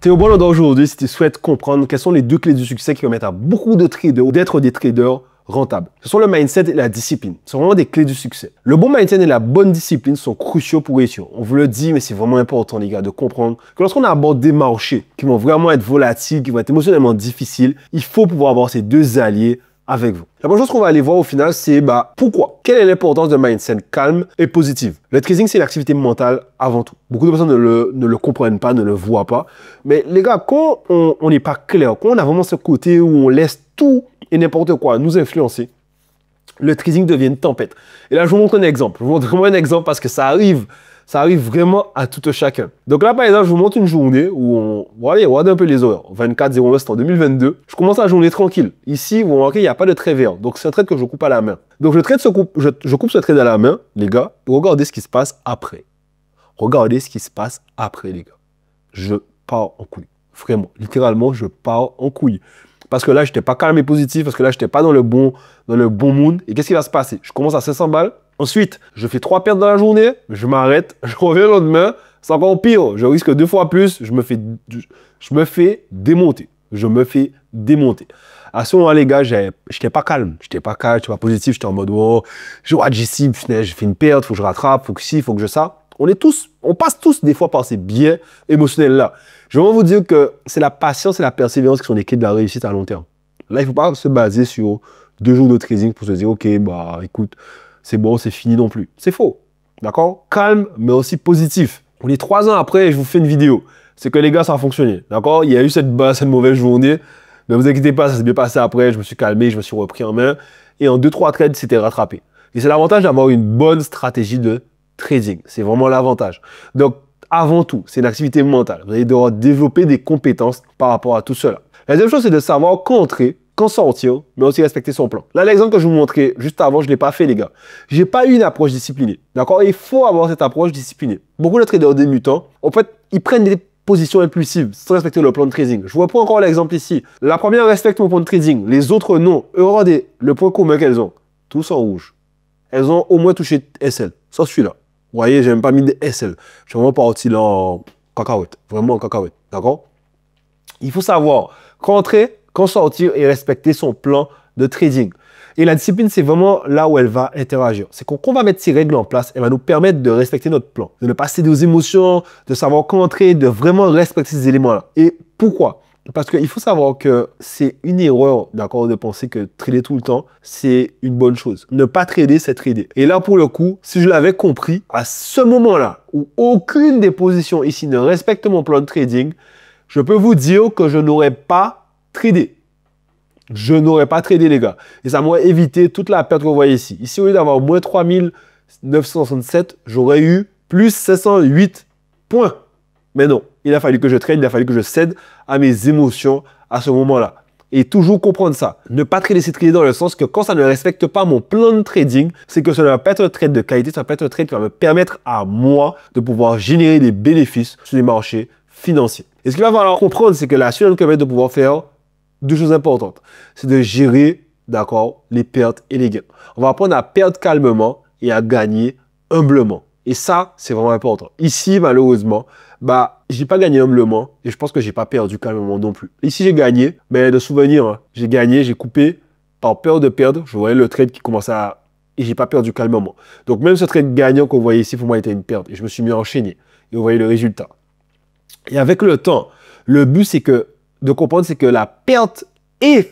Tu es au bon endroit aujourd'hui si tu souhaites comprendre quelles sont les deux clés du succès qui permettent à beaucoup de traders d'être des traders rentables. Ce sont le mindset et la discipline. Ce sont vraiment des clés du succès. Le bon mindset et la bonne discipline sont cruciaux pour réussir. On vous le dit, mais c'est vraiment important, les gars, de comprendre que lorsqu'on aborde des marchés qui vont vraiment être volatiles, qui vont être émotionnellement difficiles, il faut pouvoir avoir ces deux alliés avec vous. La première chose qu'on va aller voir au final, c'est pourquoi? Quelle est l'importance d'un mindset calme et positif? Le trading, c'est l'activité mentale avant tout. Beaucoup de personnes ne le comprennent pas, ne le voient pas. Mais les gars, quand on n'est pas clair, quand on a vraiment ce côté où on laisse tout et n'importe quoi nous influencer, le trading devient une tempête. Et là, je vous montre un exemple. Je vous montre vraiment un exemple parce que ça arrive vraiment à tout chacun. Donc là, par exemple, je vous montre une journée où on va aller regarder un peu les horaires. 24/01, c'est en 2022. Je commence la journée tranquille. Ici, vous remarquez, il n'y a pas de trait vert. Donc, c'est un trade que je coupe à la main. Donc, je coupe ce trade à la main, les gars. Et regardez ce qui se passe après. Regardez ce qui se passe après, les gars. Je pars en couille. Vraiment, littéralement, je pars en couille. Parce que là, je n'étais pas calme et positif. Parce que là, je n'étais pas dans le bon mood. Et qu'est-ce qui va se passer? Je commence à 500 balles. Ensuite, je fais 3 pertes dans la journée, je m'arrête, je reviens le lendemain, c'est encore pire, je risque 2 fois plus, je me fais démonter. Je me fais démonter. À ce moment-là, les gars, j'étais pas calme, j'étais pas positif, j'étais en mode, oh, je rate ici, j'ai fait une perte, faut que je rattrape, faut que ci, faut que je ça. On passe tous des fois par ces biais émotionnels-là. Je vais vraiment vous dire que c'est la patience et la persévérance qui sont les clés de la réussite à long terme. Là, il ne faut pas se baser sur 2 jours de trading pour se dire, ok, écoute, c'est bon, c'est fini non plus. C'est faux. D'accord? Calme, mais aussi positif. On est 3 ans après et je vous fais une vidéo. C'est que les gars, ça a fonctionné. D'accord? Il y a eu cette mauvaise journée. Ne vous inquiétez pas, ça s'est bien passé après. Je me suis calmé, je me suis repris en main. Et en 2-3 trades, c'était rattrapé. Et c'est l'avantage d'avoir une bonne stratégie de trading. C'est vraiment l'avantage. Donc, avant tout, c'est une activité mentale. Vous allez devoir développer des compétences par rapport à tout cela. La deuxième chose, c'est de savoir quand entrer, quand sortir, mais aussi respecter son plan. Là, l'exemple que je vous montrais juste avant, je ne l'ai pas fait, les gars. Je n'ai pas eu une approche disciplinée. D'accord? Il faut avoir cette approche disciplinée. Beaucoup de traders débutants, en fait, ils prennent des positions impulsives sans respecter le plan de trading. Je vous reprends encore l'exemple ici. La première respecte mon plan de trading. Les autres, non. Regardez le point commun qu'elles ont. Tous en rouge. Elles ont au moins touché SL. Sauf celui-là. Vous voyez, j'ai même pas mis de SL. Je suis vraiment parti là en cacahuète. Vraiment en cacahuète. D'accord? Il faut savoir quand entrer, quand sortir et respecter son plan de trading. Et la discipline, c'est vraiment là où elle va interagir. C'est qu'on va mettre ces règles en place, elle va nous permettre de respecter notre plan, de ne pas céder aux émotions, de savoir quand entrer, de vraiment respecter ces éléments-là. Et pourquoi? Parce qu'il faut savoir que c'est une erreur, d'accord, de penser que trader tout le temps, c'est une bonne chose. Ne pas trader, c'est trader. Et là, pour le coup, si je l'avais compris, à ce moment-là, où aucune des positions ici ne respecte mon plan de trading, je peux vous dire que je n'aurais pas tradé. Je n'aurais pas tradé, les gars. Et ça m'aurait évité toute la perte que vous voyez ici. Ici, au lieu d'avoir moins 3967, j'aurais eu plus 708 points. Mais non, il a fallu que je trade, il a fallu que je cède à mes émotions à ce moment-là. Et toujours comprendre ça. Ne pas trader, c'est trader dans le sens que quand ça ne respecte pas mon plan de trading, c'est que ça ne va pas être un trade de qualité, ça va pas être un trade qui va me permettre à moi de pouvoir générer des bénéfices sur les marchés financiers. Et ce qu'il va falloir comprendre, c'est que la seule qui va permettre de pouvoir faire 2 choses importantes. C'est de gérer, d'accord, les pertes et les gains. On va apprendre à perdre calmement et à gagner humblement. Et ça, c'est vraiment important. Ici, malheureusement, j'ai pas gagné humblement et je pense que j'ai pas perdu calmement non plus. Ici, j'ai gagné, mais de souvenir, hein, j'ai gagné, j'ai coupé par peur de perdre. Je voyais le trade qui commençait à... Et j'ai pas perdu calmement. Donc, même ce trade gagnant qu'on voyait ici, pour moi, était une perte. Et je me suis mis à enchaîner. Et vous voyez le résultat. Et avec le temps, le but, c'est de comprendre, c'est que la perte et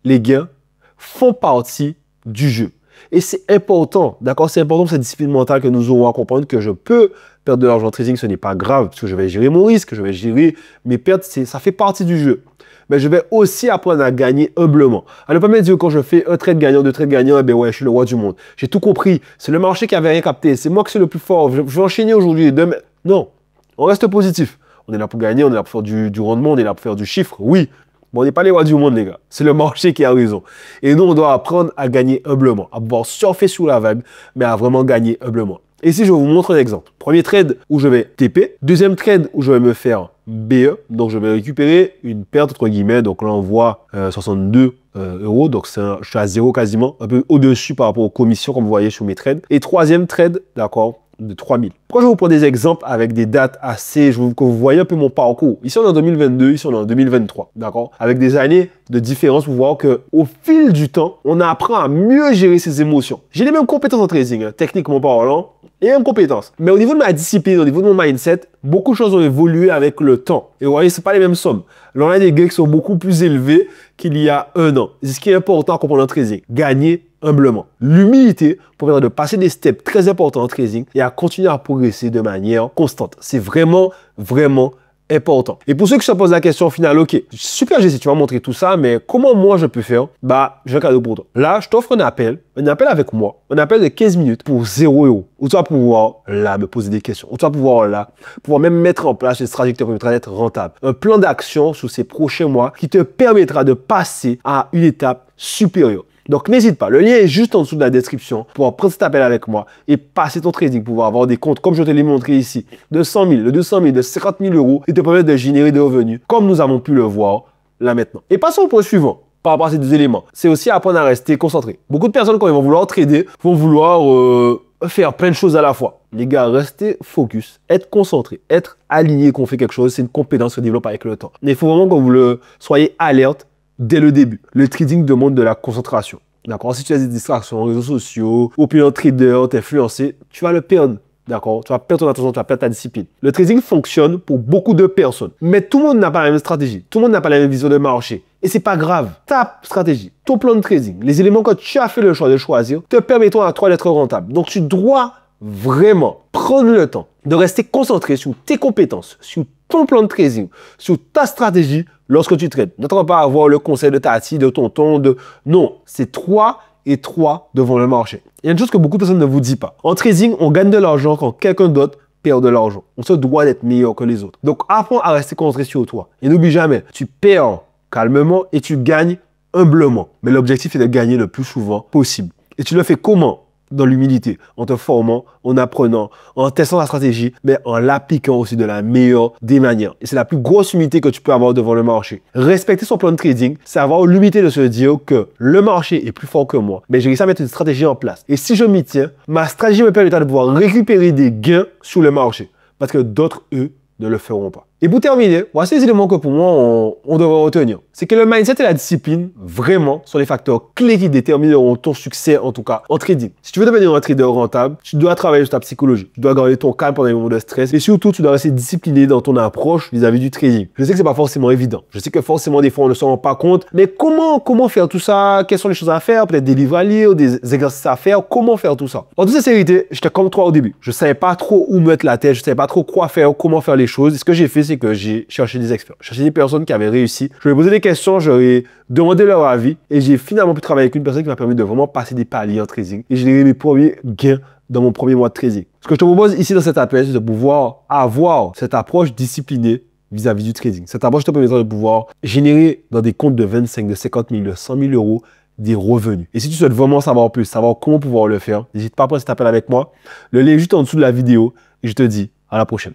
les gains font partie du jeu. Et c'est important, d'accord? C'est important pour cette discipline mentale que nous aurons à comprendre que je peux perdre de l'argent en trading, ce n'est pas grave, parce que je vais gérer mon risque, je vais gérer mes pertes, ça fait partie du jeu. Mais je vais aussi apprendre à gagner humblement. À ne pas me dire quand je fais un trade gagnant, 2 trades gagnants, eh bien ouais, je suis le roi du monde. J'ai tout compris. C'est le marché qui avait rien capté. C'est moi qui suis le plus fort. Je vais enchaîner aujourd'hui. Demain. Non. On reste positif. On est là pour gagner, on est là pour faire du rendement, on est là pour faire du chiffre. Oui. Mais on n'est pas les rois du monde, les gars. C'est le marché qui a raison. Et nous, on doit apprendre à gagner humblement, à pouvoir surfer sur la vague, mais à vraiment gagner humblement. Et ici, je vais vous montrer un exemple. Premier trade où je vais TP. Deuxième trade où je vais me faire BE. Donc, je vais récupérer une perte, entre guillemets. Donc là, on voit 62 euros. Donc, je suis à 0 quasiment. Un peu au-dessus par rapport aux commissions, comme vous voyez sur mes trades. Et troisième trade, d'accord, de 3000. Pourquoi je vous prends des exemples avec des dates assez, que vous voyez un peu mon parcours. Ici, on est en 2022, ici, on est en 2023, d'accord? Avec des années de différence pour voir qu'au fil du temps, on apprend à mieux gérer ses émotions. J'ai les mêmes compétences en trading, hein, techniquement parlant, les mêmes compétences. Mais au niveau de ma discipline, au niveau de mon mindset, beaucoup de choses ont évolué avec le temps. Et vous voyez, ce n'est pas les mêmes sommes. Là, on a des gains qui sont beaucoup plus élevés qu'il y a un an. C'est ce qui est important à comprendre en trading. Gagner humblement. L'humilité pour permettre de passer des steps très importants en trading et à continuer à progresser de manière constante. C'est vraiment, vraiment important. Et pour ceux qui se posent la question au final, ok, super Jesse, tu vas montrer tout ça, mais comment moi je peux faire? Bah, j'ai un cadeau pour toi. Là, je t'offre un appel avec moi, un appel de 15 minutes pour 0 €. Où tu vas pouvoir, là, me poser des questions. Où tu vas pouvoir, là, pouvoir même mettre en place une stratégie qui te permettra d'être rentable. Un plan d'action sur ces prochains mois qui te permettra de passer à une étape supérieure. Donc, n'hésite pas. Le lien est juste en dessous de la description pour prendre cet appel avec moi et passer ton trading pour pouvoir avoir des comptes, comme je te l'ai montré ici, de 100 000, de 200 000, de 50 000 € et te permettre de générer des revenus, comme nous avons pu le voir là maintenant. Et passons au point suivant par rapport à ces deux éléments. C'est aussi apprendre à rester concentré. Beaucoup de personnes, quand ils vont vouloir trader, vont vouloir faire plein de choses à la fois. Les gars, restez focus, être concentré, être aligné quand on fait quelque chose, c'est une compétence qui se développe avec le temps. Mais il faut vraiment que vous soyez alerte dès le début. Le trading demande de la concentration. D'accord? Si tu as des distractions, réseaux sociaux, opinion trader, t'influencer, tu vas le perdre. D'accord? Tu vas perdre ton attention, tu vas perdre ta discipline. Le trading fonctionne pour beaucoup de personnes. Mais tout le monde n'a pas la même stratégie. Tout le monde n'a pas la même vision de marché. Et c'est pas grave. Ta stratégie, ton plan de trading, les éléments que tu as fait le choix de choisir, te permettront à toi d'être rentable. Donc tu dois vraiment prendre le temps de rester concentré sur tes compétences, sur ton plan de trading, sur ta stratégie lorsque tu trades. N'attends pas à avoir le conseil de Tati, de tonton, Non, c'est 3 et 3 devant le marché. Il y a une chose que beaucoup de personnes ne vous disent pas. En trading, on gagne de l'argent quand quelqu'un d'autre perd de l'argent. On se doit d'être meilleur que les autres. Donc, apprends à rester concentré sur toi. Et n'oublie jamais, tu perds calmement et tu gagnes humblement. Mais l'objectif est de gagner le plus souvent possible. Et tu le fais comment? Dans l'humilité, en te formant, en apprenant, en testant la stratégie, mais en l'appliquant aussi de la meilleure des manières. Et c'est la plus grosse humilité que tu peux avoir devant le marché. Respecter son plan de trading, c'est avoir l'humilité de se dire que le marché est plus fort que moi, mais j'ai réussi à mettre une stratégie en place. Et si je m'y tiens, ma stratégie me permettra de pouvoir récupérer des gains sur le marché, parce que d'autres, eux, ne le feront pas. Et pour terminer, voici les éléments que pour moi, on devrait retenir. C'est que le mindset et la discipline, vraiment, sont les facteurs clés qui détermineront ton succès, en tout cas, en trading. Si tu veux devenir un trader rentable, tu dois travailler sur ta psychologie. Tu dois garder ton calme pendant les moments de stress. Et surtout, tu dois rester discipliné dans ton approche vis-à-vis du trading. Je sais que c'est pas forcément évident. Je sais que forcément, des fois, on ne s'en rend pas compte. Mais comment faire tout ça? Quelles sont les choses à faire? Peut-être des livres à lire, des exercices à faire. Comment faire tout ça? En toute sincérité, j'étais comme toi au début. Je savais pas trop où mettre la tête. Je savais pas trop quoi faire, comment faire les choses. Et ce que j'ai fait, c'est que j'ai cherché des experts, cherché des personnes qui avaient réussi. Je lui ai posé des questions, je leur ai demandé leur avis et j'ai finalement pu travailler avec une personne qui m'a permis de vraiment passer des paliers en trading et j'ai généré mes premiers gains dans mon premier mois de trading. Ce que je te propose ici dans cet appel, c'est de pouvoir avoir cette approche disciplinée vis-à-vis du trading. Cette approche te permettra de pouvoir générer dans des comptes de 25, de 50 000, de 100 000 € des revenus. Et si tu souhaites vraiment savoir plus, savoir comment pouvoir le faire, n'hésite pas à prendre cet appel avec moi. Le lien est juste en dessous de la vidéo et je te dis à la prochaine.